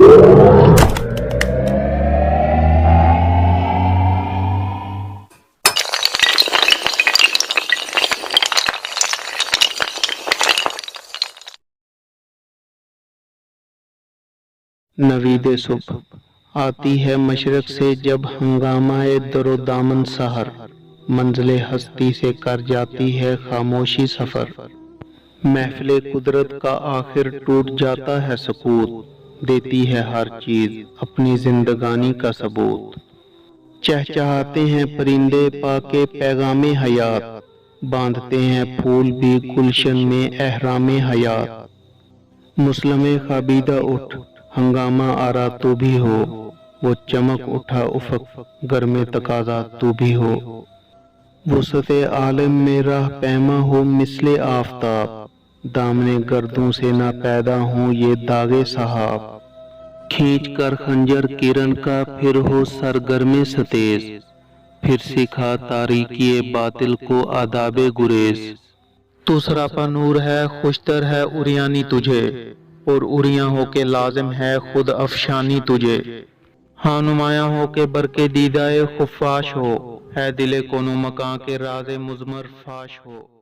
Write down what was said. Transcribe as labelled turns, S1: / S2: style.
S1: نوید صبح آتی ہے مشرق سے جب ہنگامہ در و دامن سحر، منزل ہستی سے کر جاتی ہے خاموشی سفر۔ محفل قدرت کا آخر ٹوٹ جاتا ہے سکوت، دیتی ہے ہر چیز اپنی زندگانی کا ثبوت۔ چہچہاتے ہیں پرندے پا کے پیغام حیات، باندھتے ہیں پھول بھی گلشن میں احرام حیات۔ مسلم خوابیدہ اٹھ، ہنگامہ آرا تو بھی ہو، وہ چمک اٹھا افق گرم تقاضا تو بھی ہو۔ وسعت عالم میں راہ پیما ہو مثل آفتاب، دامن گردوں سے نہ پیدا ہوں یہ داغ سحاب۔ کھینچ کر خنجر کرن کا پھر ہو سرگرم ستیز، پھر سکھا تاریکی باطل کو آداب گریز۔ تو سراپا نور ہے خوشتر ہے عریانی تجھے، اور عریاں ہو کے لازم ہے خود افشانی تجھے۔ ہاں نمایاں ہو کے برق دیدہ خفاش ہو، ہے دل کون و مکاں کے راز مضمر فاش ہو۔